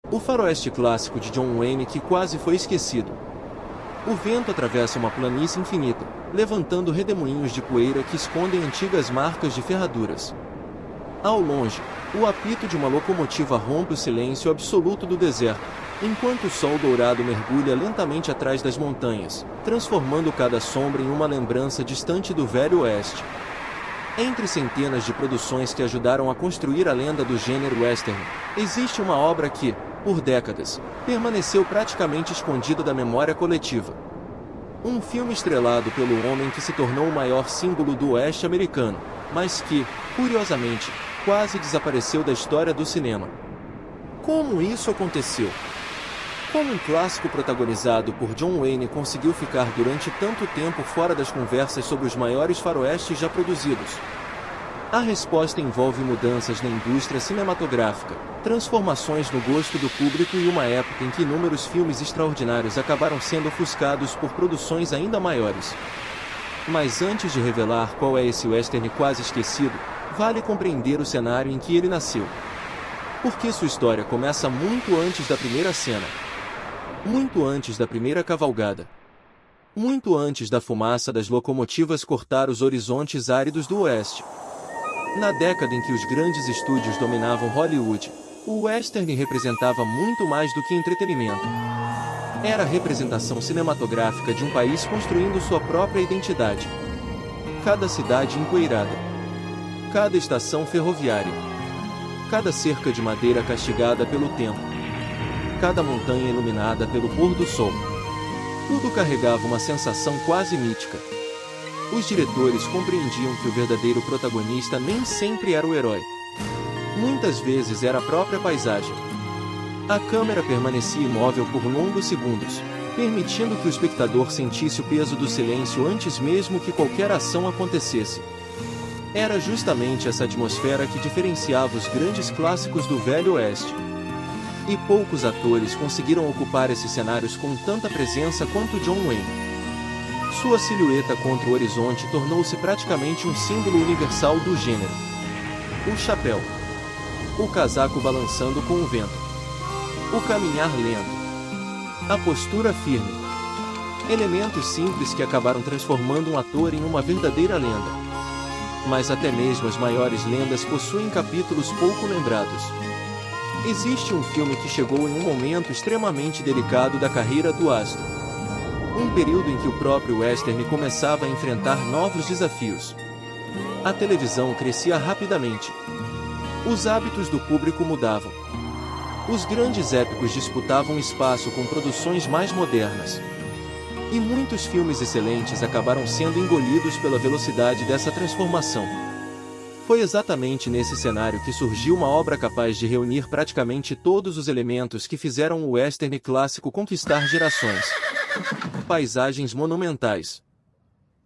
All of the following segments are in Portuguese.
O faroeste clássico de John Wayne que quase foi esquecido. O vento atravessa uma planície infinita, levantando redemoinhos de poeira que escondem antigas marcas de ferraduras. Ao longe, o apito de uma locomotiva rompe o silêncio absoluto do deserto, enquanto o sol dourado mergulha lentamente atrás das montanhas, transformando cada sombra em uma lembrança distante do Velho Oeste. Entre centenas de produções que ajudaram a construir a lenda do gênero western, existe uma obra que, por décadas, permaneceu praticamente escondida da memória coletiva. Um filme estrelado pelo homem que se tornou o maior símbolo do oeste americano, mas que, curiosamente, quase desapareceu da história do cinema. Como isso aconteceu? Como um clássico protagonizado por John Wayne conseguiu ficar durante tanto tempo fora das conversas sobre os maiores faroestes já produzidos? A resposta envolve mudanças na indústria cinematográfica, transformações no gosto do público e uma época em que inúmeros filmes extraordinários acabaram sendo ofuscados por produções ainda maiores. Mas antes de revelar qual é esse western quase esquecido, vale compreender o cenário em que ele nasceu. Porque sua história começa muito antes da primeira cena. Muito antes da primeira cavalgada. Muito antes da fumaça das locomotivas cortar os horizontes áridos do oeste. Na década em que os grandes estúdios dominavam Hollywood, o western representava muito mais do que entretenimento. Era a representação cinematográfica de um país construindo sua própria identidade. Cada cidade empoeirada. Cada estação ferroviária. Cada cerca de madeira castigada pelo tempo. Cada montanha iluminada pelo pôr do sol. Tudo carregava uma sensação quase mítica. Os diretores compreendiam que o verdadeiro protagonista nem sempre era o herói. Muitas vezes era a própria paisagem. A câmera permanecia imóvel por longos segundos, permitindo que o espectador sentisse o peso do silêncio antes mesmo que qualquer ação acontecesse. Era justamente essa atmosfera que diferenciava os grandes clássicos do Velho Oeste. E poucos atores conseguiram ocupar esses cenários com tanta presença quanto John Wayne. Sua silhueta contra o horizonte tornou-se praticamente um símbolo universal do gênero. O chapéu. O casaco balançando com o vento. O caminhar lento. A postura firme. Elementos simples que acabaram transformando um ator em uma verdadeira lenda. Mas até mesmo as maiores lendas possuem capítulos pouco lembrados. Existe um filme que chegou em um momento extremamente delicado da carreira do astro. Um período em que o próprio western começava a enfrentar novos desafios. A televisão crescia rapidamente. Os hábitos do público mudavam. Os grandes épicos disputavam espaço com produções mais modernas. E muitos filmes excelentes acabaram sendo engolidos pela velocidade dessa transformação. Foi exatamente nesse cenário que surgiu uma obra capaz de reunir praticamente todos os elementos que fizeram o western clássico conquistar gerações. Paisagens monumentais.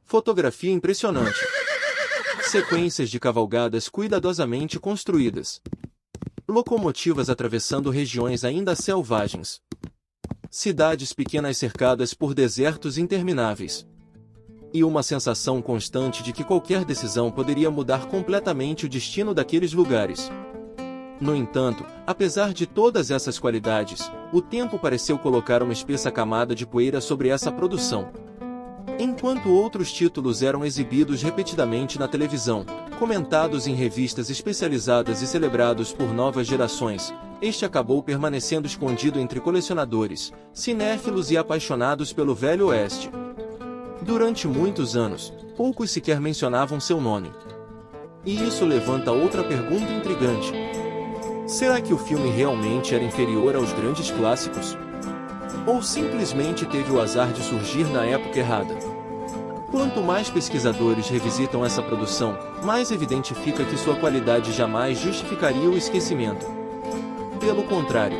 Fotografia impressionante. Sequências de cavalgadas cuidadosamente construídas. Locomotivas atravessando regiões ainda selvagens. Cidades pequenas cercadas por desertos intermináveis. E uma sensação constante de que qualquer decisão poderia mudar completamente o destino daqueles lugares. No entanto, apesar de todas essas qualidades, o tempo pareceu colocar uma espessa camada de poeira sobre essa produção. Enquanto outros títulos eram exibidos repetidamente na televisão, comentados em revistas especializadas e celebrados por novas gerações, este acabou permanecendo escondido entre colecionadores, cinéfilos e apaixonados pelo Velho Oeste. Durante muitos anos, poucos sequer mencionavam seu nome. E isso levanta outra pergunta intrigante. Será que o filme realmente era inferior aos grandes clássicos? Ou simplesmente teve o azar de surgir na época errada? Quanto mais pesquisadores revisitam essa produção, mais evidente fica que sua qualidade jamais justificaria o esquecimento. Pelo contrário,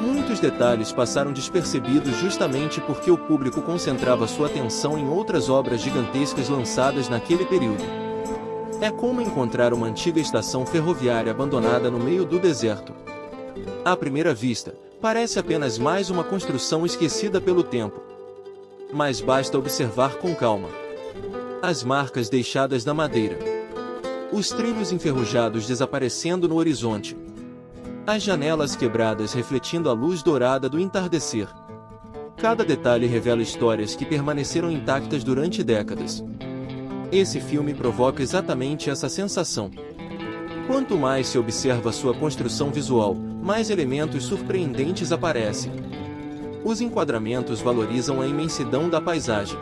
muitos detalhes passaram despercebidos justamente porque o público concentrava sua atenção em outras obras gigantescas lançadas naquele período. É como encontrar uma antiga estação ferroviária abandonada no meio do deserto. À primeira vista, parece apenas mais uma construção esquecida pelo tempo. Mas basta observar com calma. As marcas deixadas na madeira. Os trilhos enferrujados desaparecendo no horizonte. As janelas quebradas refletindo a luz dourada do entardecer. Cada detalhe revela histórias que permaneceram intactas durante décadas. Esse filme provoca exatamente essa sensação. Quanto mais se observa sua construção visual, mais elementos surpreendentes aparecem. Os enquadramentos valorizam a imensidão da paisagem.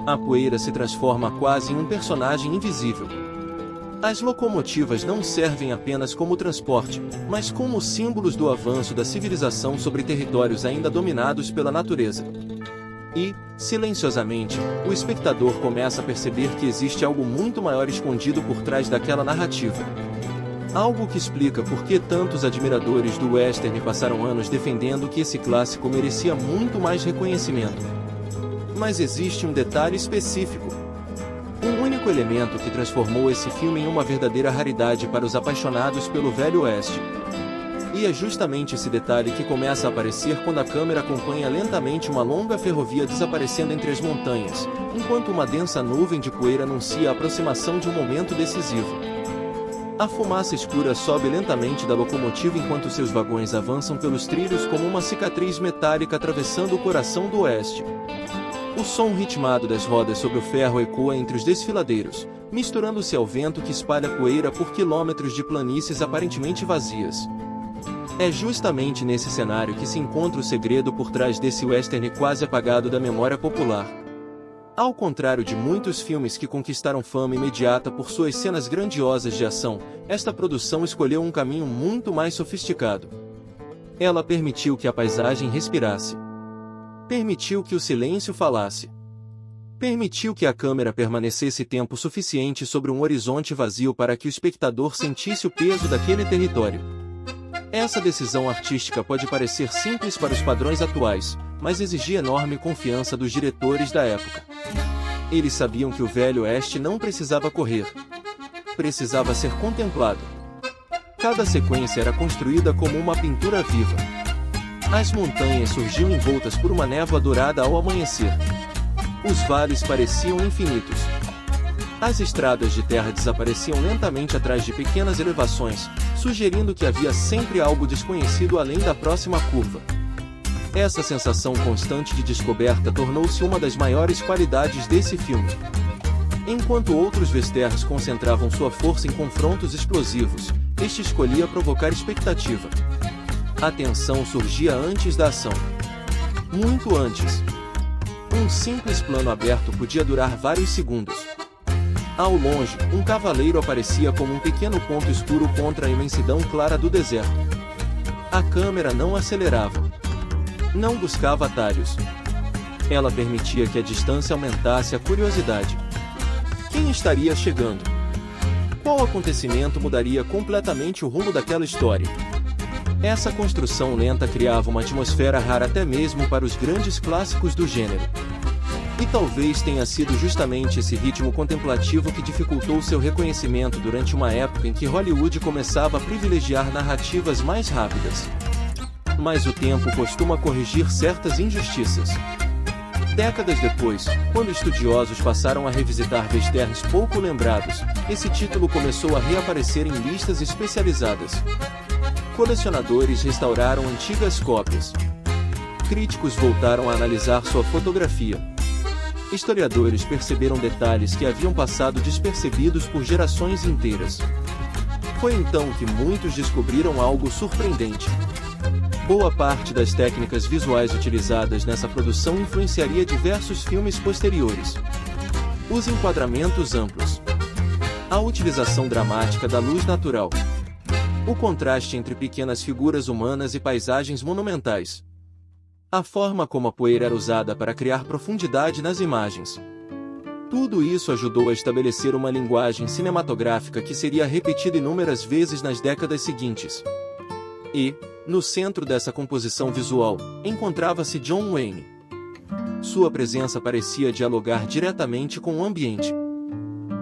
A poeira se transforma quase em um personagem invisível. As locomotivas não servem apenas como transporte, mas como símbolos do avanço da civilização sobre territórios ainda dominados pela natureza. E, silenciosamente, o espectador começa a perceber que existe algo muito maior escondido por trás daquela narrativa. Algo que explica por que tantos admiradores do western passaram anos defendendo que esse clássico merecia muito mais reconhecimento. Mas existe um detalhe específico. Um único elemento que transformou esse filme em uma verdadeira raridade para os apaixonados pelo Velho Oeste. E é justamente esse detalhe que começa a aparecer quando a câmera acompanha lentamente uma longa ferrovia desaparecendo entre as montanhas, enquanto uma densa nuvem de poeira anuncia a aproximação de um momento decisivo. A fumaça escura sobe lentamente da locomotiva enquanto seus vagões avançam pelos trilhos como uma cicatriz metálica atravessando o coração do oeste. O som ritmado das rodas sobre o ferro ecoa entre os desfiladeiros, misturando-se ao vento que espalha poeira por quilômetros de planícies aparentemente vazias. É justamente nesse cenário que se encontra o segredo por trás desse western quase apagado da memória popular. Ao contrário de muitos filmes que conquistaram fama imediata por suas cenas grandiosas de ação, esta produção escolheu um caminho muito mais sofisticado. Ela permitiu que a paisagem respirasse. Permitiu que o silêncio falasse. Permitiu que a câmera permanecesse tempo suficiente sobre um horizonte vazio para que o espectador sentisse o peso daquele território. Essa decisão artística pode parecer simples para os padrões atuais, mas exigia enorme confiança dos diretores da época. Eles sabiam que o Velho Oeste não precisava correr. Precisava ser contemplado. Cada sequência era construída como uma pintura viva. As montanhas surgiam envoltas por uma névoa dourada ao amanhecer. Os vales pareciam infinitos. As estradas de terra desapareciam lentamente atrás de pequenas elevações, sugerindo que havia sempre algo desconhecido além da próxima curva. Essa sensação constante de descoberta tornou-se uma das maiores qualidades desse filme. Enquanto outros westerns concentravam sua força em confrontos explosivos, este escolhia provocar expectativa. A tensão surgia antes da ação. Muito antes. Um simples plano aberto podia durar vários segundos. Ao longe, um cavaleiro aparecia como um pequeno ponto escuro contra a imensidão clara do deserto. A câmera não acelerava. Não buscava atalhos. Ela permitia que a distância aumentasse a curiosidade. Quem estaria chegando? Qual acontecimento mudaria completamente o rumo daquela história? Essa construção lenta criava uma atmosfera rara até mesmo para os grandes clássicos do gênero. E talvez tenha sido justamente esse ritmo contemplativo que dificultou seu reconhecimento durante uma época em que Hollywood começava a privilegiar narrativas mais rápidas. Mas o tempo costuma corrigir certas injustiças. Décadas depois, quando estudiosos passaram a revisitar westerns pouco lembrados, esse título começou a reaparecer em listas especializadas. Colecionadores restauraram antigas cópias. Críticos voltaram a analisar sua fotografia. Historiadores perceberam detalhes que haviam passado despercebidos por gerações inteiras. Foi então que muitos descobriram algo surpreendente. Boa parte das técnicas visuais utilizadas nessa produção influenciaria diversos filmes posteriores. Os enquadramentos amplos. A utilização dramática da luz natural. O contraste entre pequenas figuras humanas e paisagens monumentais. A forma como a poeira era usada para criar profundidade nas imagens. Tudo isso ajudou a estabelecer uma linguagem cinematográfica que seria repetida inúmeras vezes nas décadas seguintes. E, no centro dessa composição visual, encontrava-se John Wayne. Sua presença parecia dialogar diretamente com o ambiente.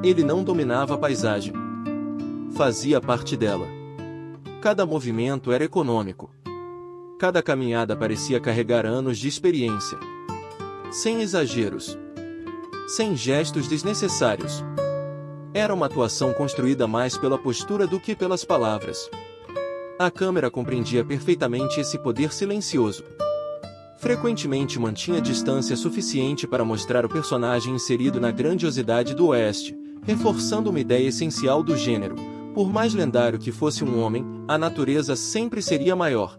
Ele não dominava a paisagem. Fazia parte dela. Cada movimento era econômico. Cada caminhada parecia carregar anos de experiência. Sem exageros. Sem gestos desnecessários. Era uma atuação construída mais pela postura do que pelas palavras. A câmera compreendia perfeitamente esse poder silencioso. Frequentemente mantinha distância suficiente para mostrar o personagem inserido na grandiosidade do Oeste, reforçando uma ideia essencial do gênero: por mais lendário que fosse um homem, a natureza sempre seria maior.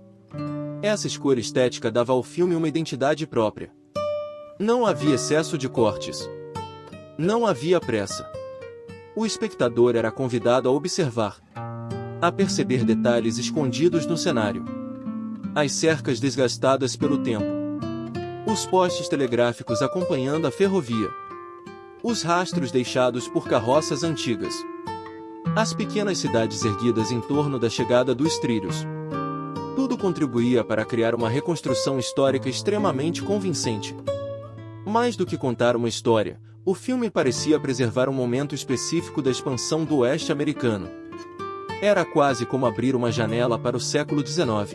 Essa escolha estética dava ao filme uma identidade própria. Não havia excesso de cortes. Não havia pressa. O espectador era convidado a observar, a perceber detalhes escondidos no cenário. As cercas desgastadas pelo tempo. Os postes telegráficos acompanhando a ferrovia. Os rastros deixados por carroças antigas. As pequenas cidades erguidas em torno da chegada dos trilhos. Tudo contribuía para criar uma reconstrução histórica extremamente convincente. Mais do que contar uma história, o filme parecia preservar um momento específico da expansão do Oeste americano. Era quase como abrir uma janela para o século XIX.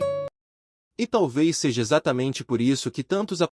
E talvez seja exatamente por isso que tantos